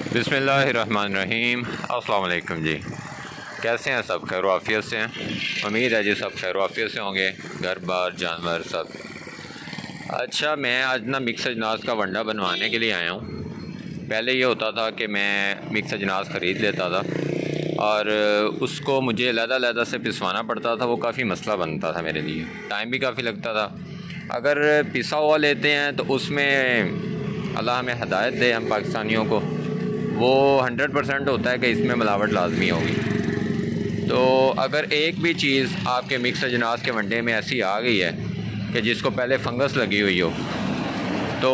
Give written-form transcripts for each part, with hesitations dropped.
बिस्मिल्लाहिर्रहमानिर्रहीम। अस्सलाम वालेकुम जी। कैसे हैं सब? खैर आफियत से हैं? उम्मीद है जी सब खैर आफियत से होंगे, घर बार जानवर सब। अच्छा, मैं आज ना मिक्स अजनास का वंडा बनवाने के लिए आया हूँ। पहले ये होता था कि मैं मिक्स अजनास ख़रीद लेता था और उसको मुझे अलग-अलग से पिसवाना पड़ता था। वो काफ़ी मसला बनता था मेरे लिए, टाइम भी काफ़ी लगता था। अगर पिसा हुआ लेते हैं तो उसमें अल्लाह हमें हिदायत दे, हम पाकिस्तानियों को, वो 100% होता है कि इसमें मिलावट लाजमी होगी। तो अगर एक भी चीज़ आपके मिक्स अजनास के वंडे में ऐसी आ गई है कि जिसको पहले फंगस लगी हुई हो, तो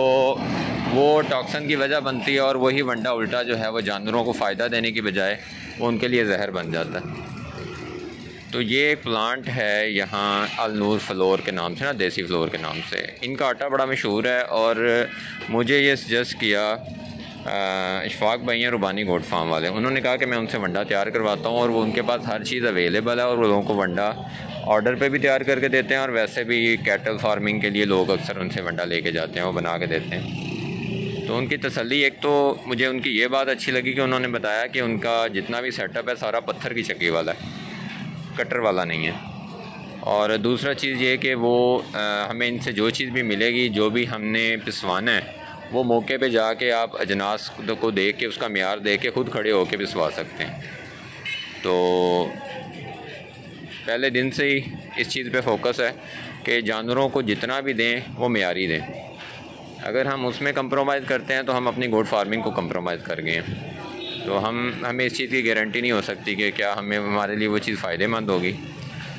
वो टॉक्सन की वजह बनती है और वही वंडा उल्टा जो है वो जानवरों को फ़ायदा देने की बजाय वो उनके लिए जहर बन जाता है। तो ये एक प्लांट है यहाँ अलनूर फ्लोर के नाम से ना, देसी फ्लोर के नाम से। इनका आटा बड़ा मशहूर है और मुझे ये सजेस्ट किया इशफाक भाई हैं रुबानी गोट फार्म वाले। उन्होंने कहा कि मैं उनसे वंडा तैयार करवाता हूँ और वो उनके पास हर चीज़ अवेलेबल है और वो लोगों को वंडा ऑर्डर पे भी तैयार करके देते हैं और वैसे भी कैटल फार्मिंग के लिए लोग अक्सर उनसे वंडा लेके जाते हैं, वो बना के देते हैं। तो उनकी तसल्ली, एक तो मुझे उनकी ये बात अच्छी लगी कि उन्होंने बताया कि उनका जितना भी सेटअप है सारा पत्थर की चक्की वाला है, कटर वाला नहीं है। और दूसरा चीज़ ये कि वो हमें इनसे जो चीज़ भी मिलेगी, जो भी हमने पिसवाना है, वो मौके पे जाके आप अजनास को देख के, उसका मियार देख के ख़ुद खड़े होके पिसवा सकते हैं। तो पहले दिन से ही इस चीज़ पे फोकस है कि जानवरों को जितना भी दें वो मियारी दें। अगर हम उसमें कंप्रोमाइज़ करते हैं तो हम अपनी गोट फार्मिंग को कंप्रोमाइज़ कर गए हैं। तो हमें इस चीज़ की गारंटी नहीं हो सकती कि क्या हमारे लिए वो चीज़ फ़ायदेमंद होगी।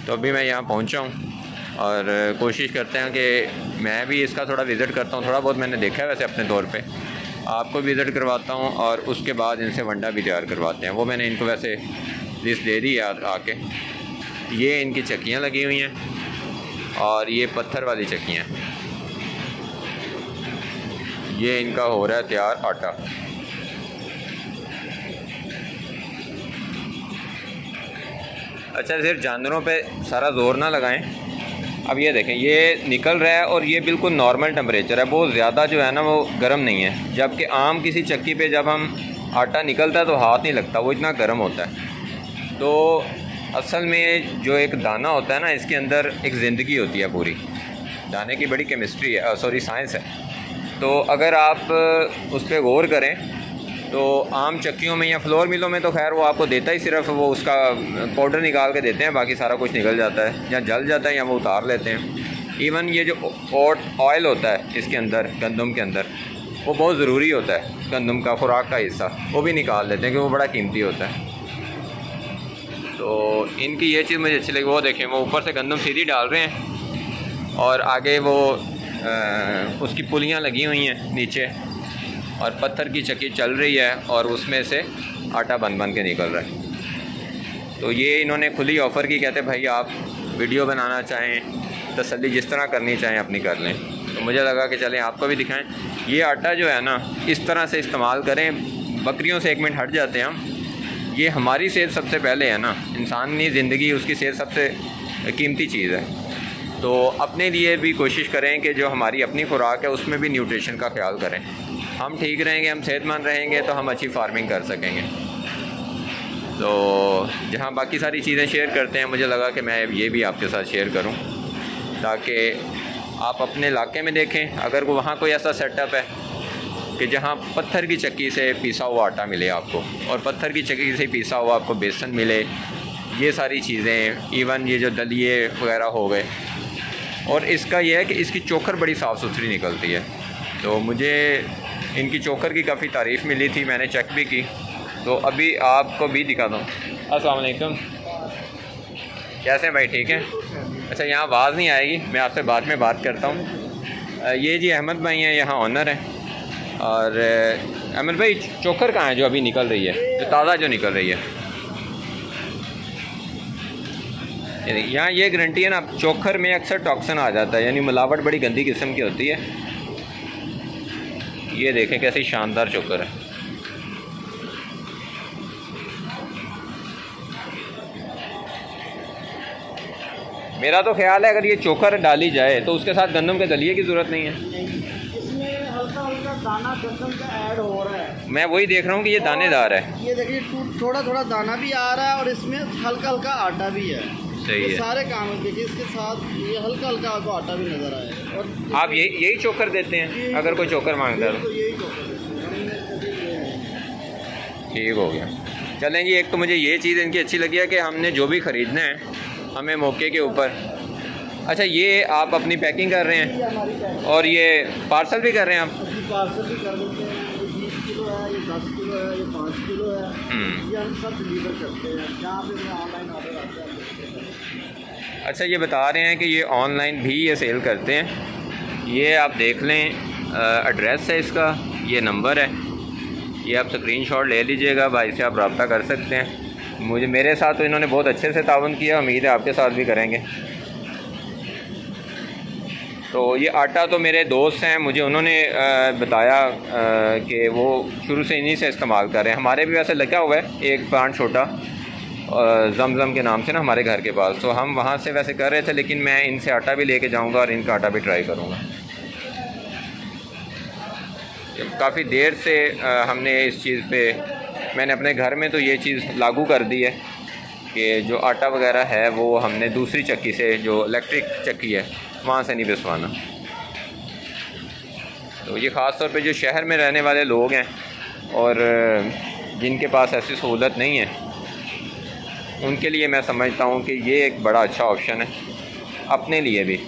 तो अभी मैं यहाँ पहुँचा हूँ और कोशिश करते हैं कि मैं भी इसका थोड़ा विज़िट करता हूँ। थोड़ा बहुत मैंने देखा है वैसे अपने तौर पे, आपको विज़िट करवाता हूँ और उसके बाद इनसे वंडा भी तैयार करवाते हैं। वो मैंने इनको वैसे लिस्ट दे दी है आके। ये इनकी चक्कियाँ लगी हुई हैं और ये पत्थर वाली चक्कियाँ। ये इनका हो रहा है तैयार आटा। अच्छा, सिर्फ जानवरों पे सारा ज़ोर ना लगाएं। अब ये देखें, ये निकल रहा है और ये बिल्कुल नॉर्मल टेम्परेचर है, बहुत ज़्यादा जो है ना वो गर्म नहीं है। जबकि आम किसी चक्की पे जब हम आटा निकलता है तो हाथ नहीं लगता, वो इतना गर्म होता है। तो असल में जो एक दाना होता है ना, इसके अंदर एक ज़िंदगी होती है पूरी। दाने की बड़ी केमिस्ट्री है, साइंस है। तो अगर आप उस पर गौर करें तो आम चक्कियों में या फ्लोर मिलों में तो खैर वो आपको देता ही सिर्फ वो उसका पाउडर निकाल के देते हैं, बाकी सारा कुछ निकल जाता है, या जल जाता है या वो उतार लेते हैं। इवन ये जो ऑयल होता है इसके अंदर, गंदम के अंदर, वो बहुत ज़रूरी होता है, गंदम का खुराक का हिस्सा, वो भी निकाल लेते हैं क्योंकि वो बड़ा कीमती होता है। तो इनकी ये चीज़ मुझे अच्छी लगी। वो देखें, वो ऊपर से गंदम सीधी डाल रहे हैं और आगे वो उसकी पुलियाँ लगी हुई हैं नीचे और पत्थर की चक्की चल रही है और उसमें से आटा बन के निकल रहा है। तो ये इन्होंने खुली ऑफ़र की, कहते भाई आप वीडियो बनाना चाहें, तसल्ली जिस तरह करनी चाहें अपनी कर लें। तो मुझे लगा कि चलें आपको भी दिखाएं। ये आटा जो है ना, इस तरह से इस्तेमाल करें। बकरियों से 1 मिनट हट जाते हैं हम। ये हमारी सेहत सबसे पहले है ना, इंसानी ज़िंदगी, उसकी सेहत सबसे कीमती चीज़ है। तो अपने लिए भी कोशिश करें कि जो हमारी अपनी खुराक है उसमें भी न्यूट्रिशन का ख्याल करें। हम ठीक रहेंगे, हम सेहतमंद रहेंगे तो हम अच्छी फार्मिंग कर सकेंगे। तो जहाँ बाकी सारी चीज़ें शेयर करते हैं, मुझे लगा कि मैं ये भी आपके साथ शेयर करूं ताकि आप अपने इलाके में देखें अगर वहाँ कोई ऐसा सेटअप है कि जहाँ पत्थर की चक्की से पीसा हुआ आटा मिले आपको, और पत्थर की चक्की से पीसा हुआ आपको बेसन मिले, ये सारी चीज़ें, इवन ये जो दलिए वगैरह हो गए। और इसका यह है कि इसकी चोकर बड़ी साफ़ सुथरी निकलती है। तो मुझे इनकी चोकर की काफ़ी तारीफ़ मिली थी, मैंने चेक भी की। तो अभी आपको भी दिखा दूँ। अस्सलाम वालेकुम, कैसे हैं भाई? ठीक है। अच्छा, यहाँ आवाज़ नहीं आएगी, मैं आपसे बाद में बात करता हूँ। ये जी अहमद भाई हैं, यहाँ ऑनर हैं। और अहमद भाई, चोकर कहाँ है जो अभी निकल रही है, जो ताज़ा जो निकल रही है? यहाँ ये गारंटी है ना, चोकर में अक्सर टॉक्सन आ जाता है, यानी मिलावट बड़ी गंदी किस्म की होती है। ये देखें कैसी शानदार चोकर है। मेरा तो ख्याल है अगर ये चोकर डाली जाए तो उसके साथ गंदम के दलिए की ज़रूरत नहीं है। इसमें हल्का हल्का दाना दसम का ऐड हो रहा है। मैं वही देख रहा हूँ कि ये दानेदार है। ये देखिए थोड़ा थोड़ा दाना भी आ रहा है और इसमें हल्का हल्का आटा भी है। सही है। सारे काम देखिए इसके साथ ये हल्का हल्का आपको आटा भी नजर आएगा। और आप यही चोकर देते हैं अगर कोई चोकर मांगता है तो यही चोकर ठीक हो गया। चलें जी, एक तो मुझे ये चीज़ इनकी अच्छी लगी है कि हमने जो भी ख़रीदना है हमें मौके के ऊपर। अच्छा, ये आप अपनी पैकिंग कर रहे हैं और ये पार्सल भी कर रहे हैं आप? पार्सल भी कर देते हैं। ये 20 किलो है, ये 10 किलो है, ये 5 किलो है, ये हम सब डिलीवर करते हैं जहाँ पे ऑनलाइन ऑर्डर आता है। अच्छा, ये बता रहे हैं कि ये ऑनलाइन भी ये सेल करते हैं। ये आप देख लें, एड्रेस है इसका, ये नंबर है, ये आप स्क्रीनशॉट ले लीजिएगा, भाई से आप रब्ता कर सकते हैं। मेरे साथ तो इन्होंने बहुत अच्छे से ताउन किया, उम्मीद है आपके साथ भी करेंगे। तो ये आटा तो मेरे दोस्त हैं, मुझे उन्होंने बताया कि वो शुरू से इन्हीं से इस्तेमाल कर रहे हैं। हमारे भी वैसे लगा हुआ है एक प्लांट छोटा जमजम के नाम से ना हमारे घर के पास, तो हम वहाँ से वैसे कर रहे थे, लेकिन मैं इनसे आटा भी लेके जाऊँगा और इनका आटा भी ट्राई करूँगा। काफ़ी देर से हमने इस चीज़ पे, मैंने अपने घर में तो ये चीज़ लागू कर दी है कि जो आटा वगैरह है वो हमने दूसरी चक्की से, जो इलेक्ट्रिक चक्की है, वहाँ से नहीं पिसवाना। तो ये ख़ास तौर पे जो शहर में रहने वाले लोग हैं और जिनके पास ऐसी सहूलत नहीं है, उनके लिए मैं समझता हूँ कि ये एक बड़ा अच्छा ऑप्शन है। अपने लिए भी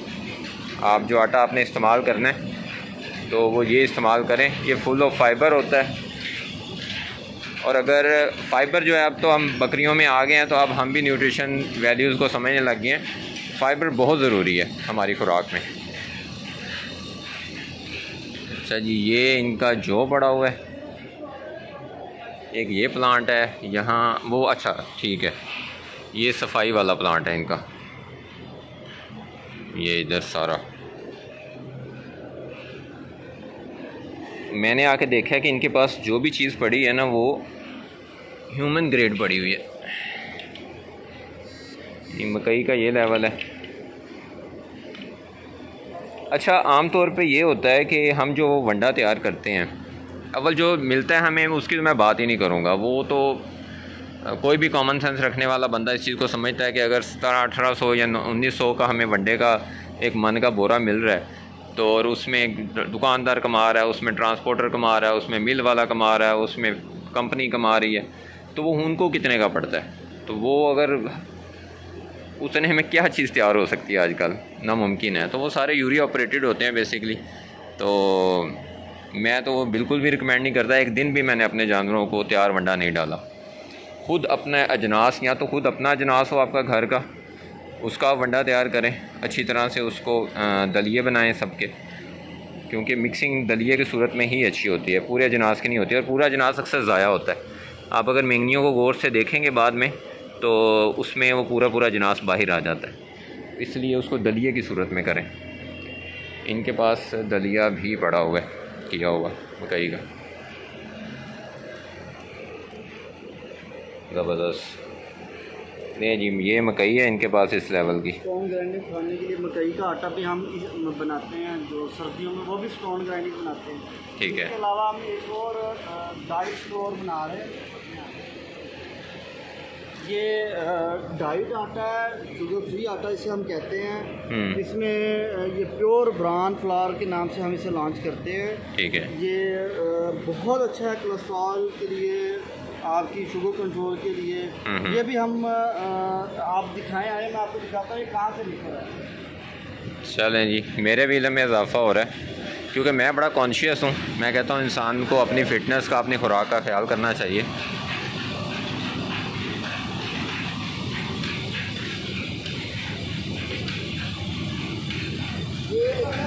आप जो आटा आपने इस्तेमाल करना है तो वो ये इस्तेमाल करें। ये फुल ऑफ फाइबर होता है, और अगर फ़ाइबर जो है, अब तो हम बकरियों में आ गए हैं तो अब हम भी न्यूट्रिशन वैल्यूज़ को समझने लग गए हैं। फ़ाइबर बहुत ज़रूरी है हमारी खुराक में। अच्छा जी, ये इनका जो पड़ा हुआ है, एक ये प्लांट है यहाँ वो, अच्छा ठीक है, ये सफाई वाला प्लांट है इनका, ये इधर सारा। मैंने आके देखा कि इनके पास जो भी चीज़ पड़ी है ना वो ह्यूमन ग्रेड पड़ी हुई है। ये मकई का ये लेवल है। अच्छा, आम तौर पे ये होता है कि हम जो वंडा तैयार करते हैं, अव्वल जो मिलता है हमें उसकी तो मैं बात ही नहीं करूँगा, वो तो कोई भी कॉमन सेंस रखने वाला बंदा इस चीज़ को समझता है कि अगर 1700-1800 या 1900 का हमें वंडे का एक मन का बोरा मिल रहा है, तो और उसमें एक दुकानदार कमा रहा है, उसमें ट्रांसपोर्टर कमा रहा है, उसमें मिल वाला कमा रहा है, उसमें कंपनी कमा रही है, तो वो उनको कितने का पड़ता है? तो वो अगर उतने में क्या चीज़ तैयार हो सकती है आजकल, नामुमकिन है। तो वो सारे यूरिया ऑपरेटेड होते हैं बेसिकली। तो मैं तो बिल्कुल भी रिकमेंड नहीं करता। एक दिन भी मैंने अपने जानवरों को तैयार वंडा नहीं डाला। खुद अपना अजनास, या तो खुद अपना अजनास हो आपका घर का, उसका वंडा तैयार करें अच्छी तरह से, उसको दलिए बनाएं सबके, क्योंकि मिक्सिंग दलिए की सूरत में ही अच्छी होती है, पूरे अजनास की नहीं होती, और पूरा अजनास अक्सर ज़ाया होता है। आप अगर मेंगनियों को गौर से देखेंगे बाद में तो उसमें वो पूरा अजनास बाहर आ जाता है, इसलिए उसको दलिए की सूरत में करें। इनके पास दलिया भी पड़ा हुआ है किया हुआ मकई का, ज़बरदस्त। नहीं जी, ये मकई है इनके पास इस लेवल की। स्टोन ग्राइंडिंग खाने के लिए मकई का आटा भी हम बनाते हैं, जो सर्दियों में वो भी स्टोन ग्राइंडिंग बनाते हैं। ठीक है। इसके अलावा हम एक और डाइट फ्लोर बना रहे हैं। ये डाइट आटा है, शुगर फ्री आटा इसे हम कहते हैं। इसमें ये प्योर ब्राउन फ्लावर के नाम से हम इसे लॉन्च करते हैं। ठीक है। ये बहुत अच्छा है कोलेस्ट्रॉल के लिए, आपकी शुगर कंट्रोल के लिए। ये भी हम आप दिखाएं आए, मैं आपको दिखाता हूँ ये कहाँ से निकल रहा है। चलें जी, मेरे भी इल्म में इजाफ़ा हो रहा है, क्योंकि मैं बड़ा कॉन्शियस हूँ। मैं कहता हूँ इंसान को अपनी फ़िटनेस का, अपनी खुराक का ख्याल करना चाहिए।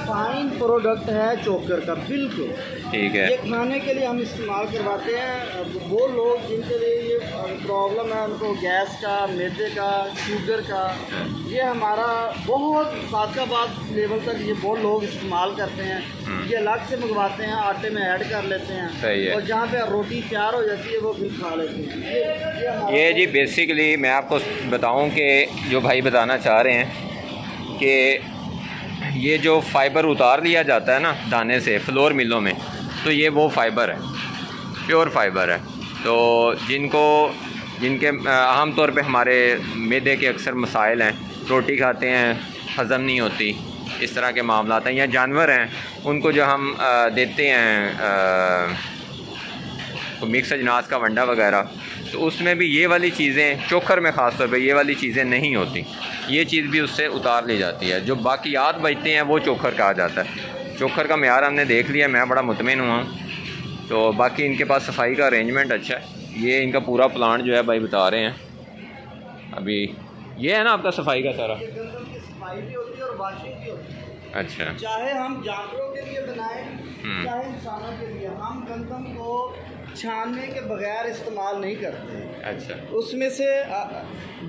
फाइन प्रोडक्ट है चोकर का, बिल्कुल ठीक है। ये खाने के लिए हम इस्तेमाल करवाते हैं। वो लोग जिनके लिए ये प्रॉब्लम है, उनको गैस का, मैदे का, शुगर का, ये हमारा बहुत साकाबाद लेवल तक ये बहुत लोग इस्तेमाल करते हैं। ये अलग से मंगवाते हैं, आटे में ऐड कर लेते हैं। सही है। और जहाँ पे रोटी तैयार हो जाती है वो फिर खा लेते हैं। ये जी बेसिकली मैं आपको बताऊँ कि जो भाई बताना चाह रहे हैं कि ये जो फाइबर उतार लिया जाता है ना दाने से फ्लोर मिलों में, तो ये वो फ़ाइबर है, प्योर फाइबर है। तो जिनके आम तौर पे हमारे मैदे के अक्सर मसाइल हैं, रोटी खाते हैं हज़म नहीं होती, इस तरह के मामला हैं, या जानवर हैं उनको जो हम देते हैं मिक्स अजनास का वंडा वगैरह, तो उसमें भी ये वाली चीज़ें, चोकर में ख़ास तौर पे ये वाली चीज़ें नहीं होती, ये चीज़ भी उससे उतार ली जाती है। जो बाकियात बचते हैं वो चोकर कहा जाता है। चोकर का मेयार हमने देख लिया, मैं बड़ा मुतमिन हुआ। तो बाकी इनके पास सफाई का अरेंजमेंट अच्छा है। ये इनका पूरा प्लांट जो है भाई बता रहे हैं अभी, ये है ना आपका सफाई का सारा? सफाई भी होती है और वॉशिंग भी होती है। अच्छा, चाहे हम जानवरों के लिए बनाएं चाहे इंसानों के लिए, हम गंदम को छानने के बगैर इस्तेमाल नहीं करते। अच्छा, उसमें से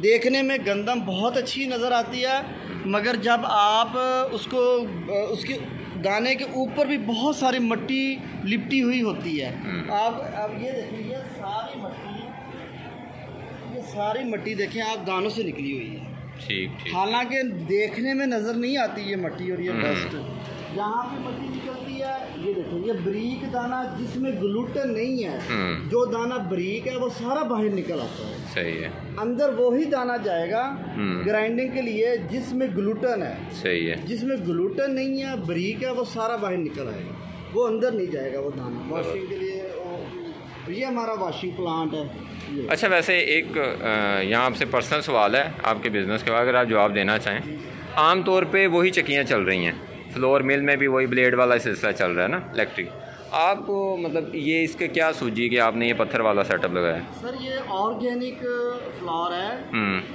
देखने में गंदम बहुत अच्छी नज़र आती है, मगर जब आप उसको उसके दाने के ऊपर भी बहुत सारी मिट्टी लिपटी हुई होती है। आप अब ये देखें, ये सारी मिट्टी देखें आप, दानों से निकली हुई है। ठीक। हालांकि देखने में नज़र नहीं आती ये मिट्टी और ये डस्ट। जहाँ पे मिट्टी निकलती है ये देखो, ये बारीक दाना जिसमें ग्लूटेन नहीं है, जो दाना बारीक है वो सारा बाहर निकल आता है। सही है। अंदर वो ही दाना जाएगा ग्राइंडिंग के लिए जिसमें ग्लूटेन है। सही है। जिसमें ग्लूटेन नहीं है, बारीक है, वो सारा बाहर निकल आएगा, वो अंदर नहीं जाएगा वो दाना। वॉशिंग के लिए ये हमारा वॉशिंग प्लांट है। अच्छा, वैसे एक यहाँ आपसे पर्सनल सवाल है आपके बिज़नेस के, अगर आप जवाब देना चाहें। आम तौर पे वही चक्कियाँ चल रही हैं, फ्लोर मिल में भी वही ब्लेड वाला सिलसिला चल रहा है ना, इलेक्ट्रिक। आपको मतलब ये इसके क्या सूझी कि आपने ये पत्थर वाला सेटअप लगाया है? सर ये ऑर्गेनिक फ्लावर है।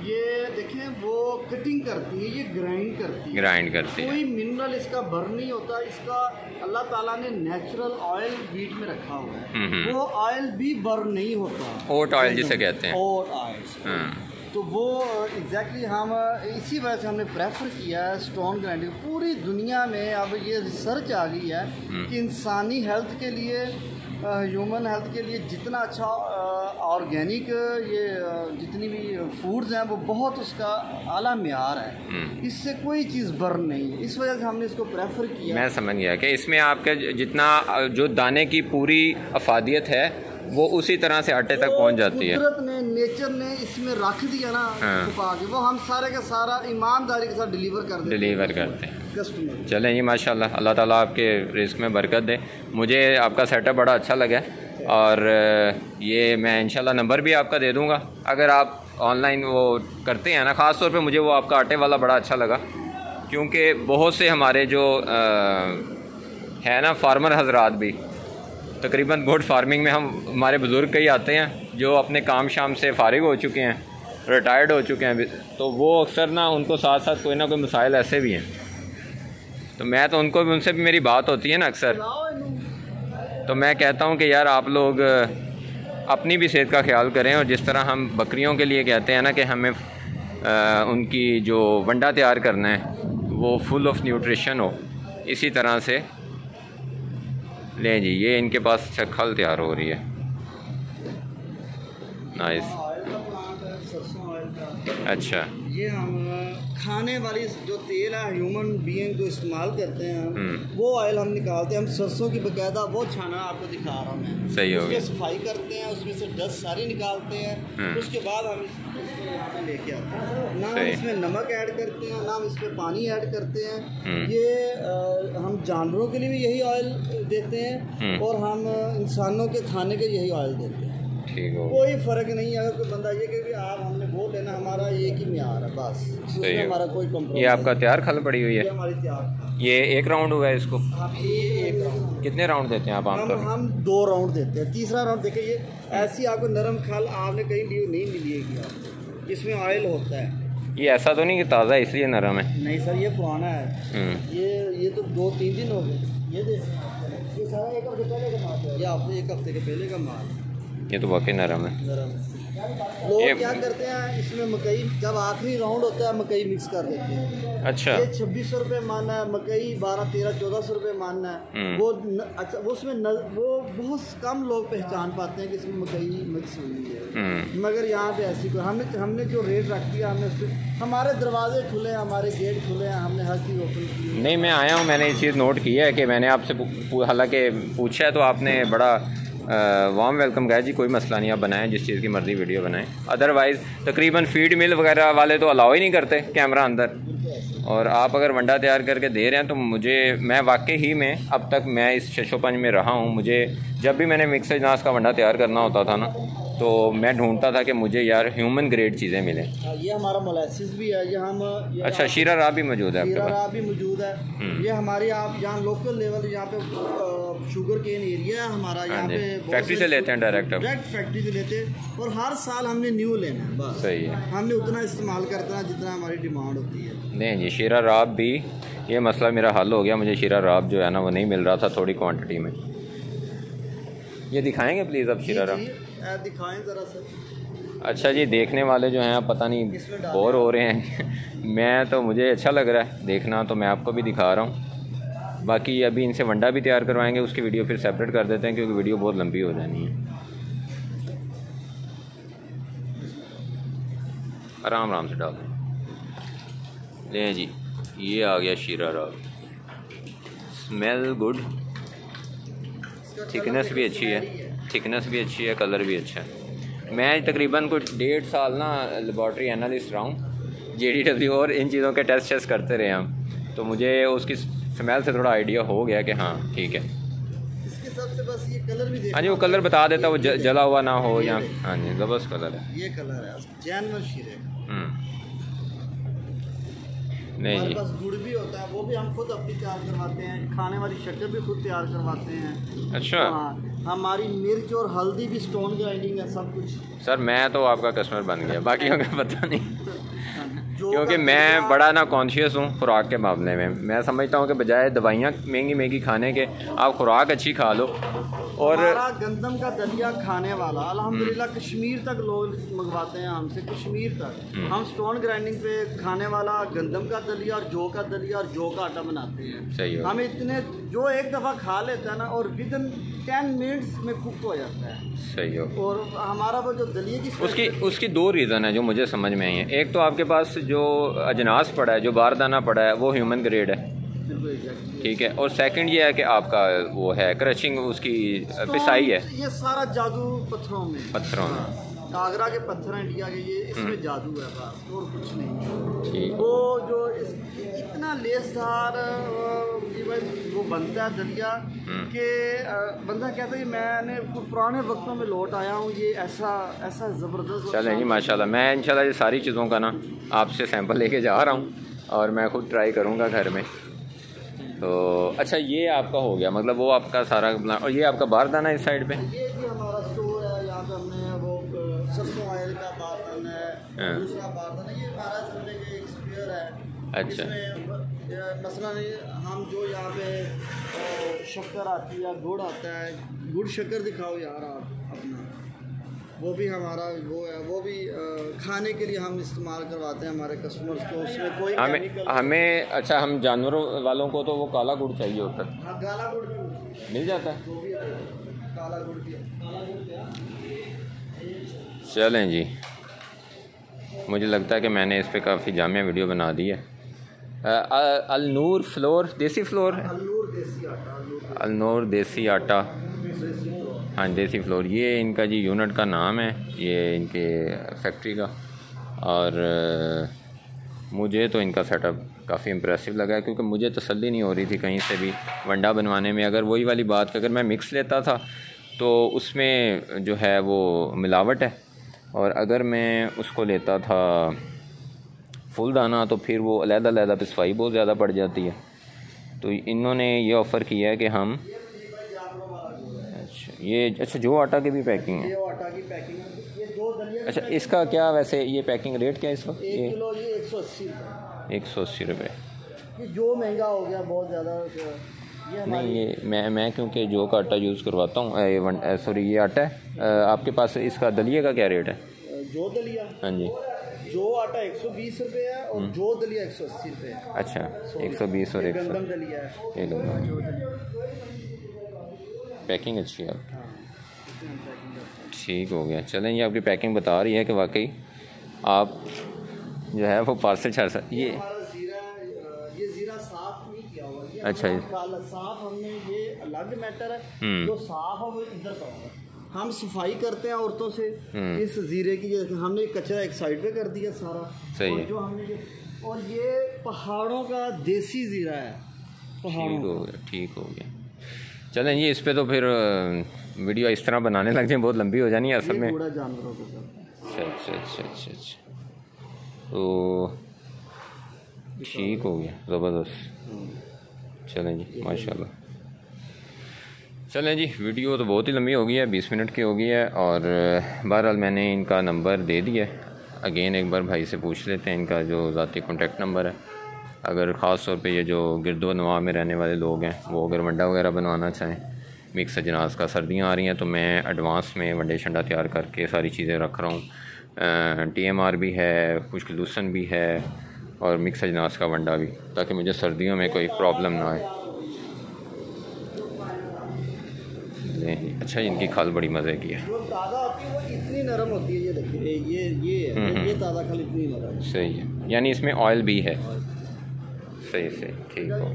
ये देखें वो कटिंग करती है, ये ग्राइंड करती है। कोई मिनरल इसका बर्न नहीं होता। इसका अल्लाह ताला ने नेचुरल ऑयल बीट में रखा हुआ है। वो ऑयल भी बर्न नहीं होता, ओट ऑयल जिसे कहते हैं, ओट ऑयल। तो वो एग्जैक्टली हम इसी वजह से हमने प्रेफर किया है स्टोन ग्राइंडिंग। पूरी दुनिया में अब ये रिसर्च आ गई है कि इंसानी हेल्थ के लिए, ह्यूमन हेल्थ के लिए जितना अच्छा ऑर्गेनिक ये जितनी भी फूड्स हैं वो बहुत उसका आला मेयार है। इससे कोई चीज़ बर्न नहीं है, इस वजह से हमने इसको प्रेफर किया। मैं समझ गया कि इसमें आपके जितना जो दाने की पूरी अफादियत है वो उसी तरह से आटे तक पहुंच जाती है। कुदरत ने, नेचर ने इसमें रख दिया ना छुपा के, वो हम सारे का सारा ईमानदारी के साथ डिलीवर करते हैं कस्टमर। चलें जी, माशाल्लाह, अल्लाह ताला आपके रिस्क में बरकत दे। मुझे आपका सेटअप बड़ा अच्छा लगा और ये मैं इंशाल्लाह नंबर भी आपका दे दूँगा अगर आप ऑनलाइन वो करते हैं ना। ख़ास तौर पे मुझे वो आपका आटे वाला बड़ा अच्छा लगा, क्योंकि बहुत से हमारे जो है ना फार्मर हजरात भी, तकरीबन गुड फार्मिंग में हमारे बुज़ुर्ग कई आते हैं जो अपने काम शाम से फारिग हो चुके हैं, रिटायर्ड हो चुके हैं, तो वो अक्सर ना उनको साथ साथ कोई ना कोई मसाइल ऐसे भी हैं। तो मैं तो उनसे भी मेरी बात होती है ना अक्सर, तो मैं कहता हूँ कि यार आप लोग अपनी भी सेहत का ख्याल करें, और जिस तरह हम बकरियों के लिए कहते हैं ना कि हमें उनकी जो वंडा तैयार करना है वो फुल ऑफ न्यूट्रिशन हो, इसी तरह से लें जी। ये इनके पास खल तैयार हो रही है, नाइस। अच्छा, ये हम खाने वाली जो तेल है ह्यूमन बीइंग को इस्तेमाल करते हैं, वो ऑयल हम निकालते हैं। हम सरसों की बकायदा वो छाना आपको दिखा रहा हूँ मैं। सही हो गया। सफाई करते हैं, उसमें से डस्ट सारी निकालते हैं, उसके बाद हम इसको यहाँ पे लेके आते हैं। ना हम इसमें नमक ऐड करते हैं, ना हम इसमें पानी ऐड करते हैं। ये हम जानवरों के लिए भी यही ऑयल देते हैं और हम इंसानों के खाने के यही ऑयल देते हैं। कोई फ़र्क नहीं है। अगर कोई बंदा ये कि आप हमने वो लेना, हमारा एक ही म्यार है बस, उसमें हमारा कोई कम्प्रोमाइज़। ये आपका तैयार खल पड़ी हुई है? ये हमारी तैयार। ये एक राउंड हुआ है इसको? हाँ, ये एक राउंड। कितने राउंड देते हैं आप आमतौर? हम 2 राउंड देते हैं। तीसरा राउंड देखिए, ये ऐसी आपको नरम खल आपने कहीं नहीं मिलेगी आपको, इसमें ऑयल होता है। ये ऐसा तो नहीं कि ताज़ा है इसलिए नरम है? नहीं सर, ये पुराना है। ये तो 2-3 दिन हो गए। ये देखिए, ये सारा 1 हफ्ते पहले का माल है। ये आपने 1 हफ्ते के पहले का माल। ये तो वाकई नरम है। लोग क्या करते हैं इसमें मकई, जब आखिरी राउंड होता है मकई मिक्स कर देते हैं। अच्छा, ये 2600 रुपये मन है, मकई 12-13-1400 रुपये मन है। वो अच्छा वो उसमें वो बहुत कम लोग पहचान पाते हैं कि इसमें मकई मिक्स हुई है। मगर यहाँ पे ऐसी कोई हमने जो रेट रख दिया, हमने उस पर हमारे दरवाजे खुले हैं, हमारे गेट खुले हैं, हमने हर चीज़ ओपन की। नहीं, मैं आया हूँ, मैंने ये चीज़ नोट की है कि मैंने आपसे हालांकि पूछा है तो आपने बड़ा वार्म वेलकम किया जी। कोई मसला नहीं, आप बनाएं जिस चीज़ की मर्ज़ी वीडियो बनाएं। अदरवाइज़ तकरीबन फीड मिल वगैरह वाले तो अलाउ ही नहीं करते कैमरा अंदर, और आप अगर वंडा तैयार करके दे रहे हैं तो मैं वाकई ही में अब तक मैं इस 605 में रहा हूँ, मुझे जब भी मैंने मिक्स अजनास का वंडा तैयार करना होता था ना, तो मैं ढूंढता था कि मुझे यार ह्यूमन ग्रेड चीज़ें मिलें। ये हमारा मोलासिस भी है, ये हम अच्छा, शीरा राब भी मौजूद है आपके पास? शीरा राब भी मौजूद है। ये हमारी आप यहाँ लोकल लेवल, यहाँ पे शुगर केन एरिया है हमारा, यहाँ पे फैक्ट्री से लेते हैं डायरेक्ट फैक्ट्री से लेते हैं, और हर साल हमने न्यू लेना है बस। सही है, हमने उतना इस्तेमाल करते हैं जितना हमारी डिमांड होती है। नहीं जी, शीरा राब भी, ये मसला मेरा हल हो गया। मुझे शीरा राब जो है ना वो नहीं मिल रहा था थोड़ी क्वांटिटी में। ये दिखाएंगे प्लीज़ आप शीरा राब? दिखाएं ज़रा सर। अच्छा जी, देखने वाले जो हैं आप पता नहीं बोर हो रहे हैं मैं तो, मुझे अच्छा लग रहा है देखना, तो मैं आपको भी दिखा रहा हूँ। बाकी अभी इनसे वंडा भी तैयार करवाएंगे, उसकी वीडियो फिर सेपरेट कर देते हैं क्योंकि वीडियो बहुत लंबी हो जानी है। आराम आराम से डाल दें। लें जी, ये आ गया शीरा राब, स्मेल गुड, थिकनेस भी अच्छी है, कलर भी अच्छा है। मैं तकरीबन कुछ 1.5 साल ना लेबॉर्ट्री एनालिस्ट रहा हूँ, JDW, और इन चीज़ों के टेस्ट करते रहे हम, तो मुझे उसकी स्मेल से थोड़ा आइडिया हो गया कि हाँ ठीक है। इसके सबसे बस ये कलर भी हाँ जी, वो कलर बता देता, वो जला हुआ ना हो या, हाँ जी ज़बरदस्त कलर है, ये कलर है जैनवर शीरे। नहीं जी, बस गुड़ भी होता है, वो भी हम खुद अपनी तैयार करवाते हैं, खाने वाली शक्कर भी खुद तैयार करवाते हैं। अच्छा, हाँ, हमारी मिर्च और हल्दी भी स्टोन ग्राइंडिंग है, सब कुछ। सर मैं तो आपका कस्टमर बन गया, बाकियों का पता नहीं क्योंकि मैं बड़ा ना कॉन्शियस हूँ खुराक के मामले में। मैं समझता हूँ कि बजाय दवाइयाँ महंगी खाने के, आप खुराक अच्छी खा लो। और गंदम का दलिया खाने वाला अल्हम्दुलिल्लाह कश्मीर तक लोग मंगवाते हैं हमसे, कश्मीर तक। हम स्टोन ग्राइंडिंग पे खाने वाला गंदम का दलिया और जौ का दलिया और जौ का आटा बनाते हैं। सही है, हम इतने जो एक दफ़ा खा लेता है ना, और विदिन 10 मिनट्स में कुक हो जाता है। सही हो। और हमारा वो जो दलिया की उसकी 2 रीज़न है जो मुझे समझ में आई है। एक तो आपके पास जो अजनास पड़ा है, जो बारदाना पड़ा है, वो ह्यूमन ग्रेड है, ठीक है। और सेकंड ये है कि आपका वो है क्रशिंग, उसकी पिसाई है। ये सारा जादू पत्थरों में आगरा के पत्थर हैं इंडिया के, ये इसमें जादू है बस, और कुछ नहीं। वो जो इतना लेसदार वो बनता है दलिया कि बंदा कहता है मैंने पुराने वक्तों में लौट आया हूँ, ये ऐसा ज़बरदस्त। चलें जी, माशाल्लाह। मैं इंशाल्लाह ये सारी चीज़ों का ना आपसे सैंपल लेके जा रहा हूँ और मैं खुद ट्राई करूँगा घर में। तो अच्छा, ये आपका हो गया, मतलब वो आपका सारा, और ये आपका बारदाना इस साइड पे? ये भी हमारा स्टोर है, यहाँ पे हमने वो सरसों ऑयल का बारदाना है, दूसरा बारदाना, ये हमारा समझे कि एक स्पेयर है। अच्छा, मसलन हम जो यहाँ पे शक्कर आती है, गुड़ आता है, गुड़ शक्कर दिखाओ यार आप अपना, वो भी हमारा वो है, वो भी खाने के लिए हम इस्तेमाल करवाते हैं हमारे कस्टमर्स को। उसमें कोई हमें अच्छा, हम जानवरों वालों को तो वो काला गुड़ चाहिए होता है। हाँ, काला गुड़ भी मिल जाता है, वो भी काला गुड़ भी। चलें जी, मुझे लगता है कि मैंने इस पर काफ़ी जामिया वीडियो बना दी है। अलनूर फ्लोर, देसी फ्लोर, अलनूर देसी आटा, हाँ देसी फ्लोर, ये इनका जी यूनिट का नाम है, ये इनके फैक्ट्री का। और मुझे तो इनका सेटअप काफ़ी इम्प्रेसिव लगा, क्योंकि मुझे तसल्ली नहीं हो रही थी कहीं से भी वंडा बनवाने में। अगर वही वाली बात, अगर मैं मिक्स लेता था तो उसमें जो है वो मिलावट है, और अगर मैं उसको लेता था फुल दाना तो फिर वो अलग-अलग पिसवाई बहुत ज़्यादा पड़ जाती है। तो इन्होंने ये ऑफ़र किया है कि हम, ये अच्छा जो आटा की भी पैकिंग है, ये 2 दलिया। अच्छा, इसका क्या वैसे ये पैकिंग रेट क्या है इस वक्त? 1 किलो ये 180 रुपये। 180 रुपये। ये जो महंगा हो गया बहुत ज़्यादा, नहीं ये मैं क्योंकि जो का आटा यूज़ करवाता हूँ, सॉरी ये आटा है आपके पास, इसका दलिया का क्या रेट है? जो दलिया, हाँ जी, जो आटा 120 रुपये है और जो दलिया 180 रुपये है। अच्छा 120 और 100 गंदम दलिया है। पैकिंग अच्छी है आपकी, ठीक हो गया। चलें ये आपकी पैकिंग बता रही है कि वाकई आप जो है वो पार्सल छाड़ सकते। ये ज़ीरा साफ नहीं किया हुआ है। अच्छा जी, साफ हमने ये अलग मैटर है, जो साफ है वो इधर का होगा। हम सफाई करते हैं औरतों से इस ज़ीरे की, हमने कचरा एक साइड पे कर दिया सारा, सही और है। जो हमने और ये पहाड़ों का देसी ज़ीरा है, पहाड़ों ठीक हो गया, ठीक हो गया। चलें ये इस पे तो फिर वीडियो इस तरह बनाने लग जाए बहुत लंबी हो जानी है असल में। बूढ़ा जानवरों को करते हैं। अच्छा तो ठीक हो गया, ज़बरदस्त। चलें जी माशाल्लाह। चलें जी, वीडियो तो बहुत ही लंबी हो गई है, 20 मिनट की हो गई है, और बहरहाल मैंने इनका नंबर दे दिया है। अगेन एक बार भाई से पूछ लेते हैं इनका जो ज़ाती कॉन्टेक्ट नंबर है। अगर ख़ास तौर पे ये जो गिरदो नवाब में रहने वाले लोग हैं वो अगर वंडा वगैरह बनवाना चाहें, मिक्स अजनास का, सर्दियाँ आ रही हैं तो मैं एडवांस में वनडे शंडा तैयार करके सारी चीज़ें रख रहा हूँ। TMR भी है, खुश्क लूसन भी है और मिक्स अजनास का वंडा भी, ताकि मुझे सर्दियों में कोई प्रॉब्लम ना आए। अच्छा इनकी खाल बड़ी मज़े की है, जो ताज़ा होती है वो इतनी नरम होती है। ये देखिए ये ताज़ा खाल इतनी नरम है। सही है, यानी इसमें ऑयल भी है। सही सही, ठीक हो।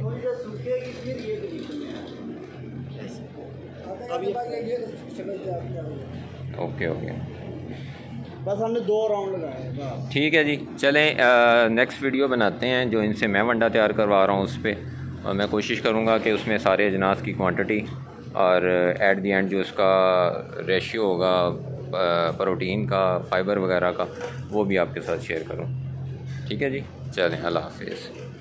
ओके ओके, बस हमने 2 राउंड लगाए। ठीक है जी। चलें नेक्स्ट वीडियो बनाते हैं जो इनसे मैं वंडा तैयार करवा रहा हूँ उस पर, और मैं कोशिश करूँगा कि उसमें सारे अजनास की क्वांटिटी और एट दी एंड जो इसका रेशियो होगा प्रोटीन का, फाइबर वगैरह का, वो भी आपके साथ शेयर करूँ। ठीक है जी, चलें, अल्लाह हाफिज़।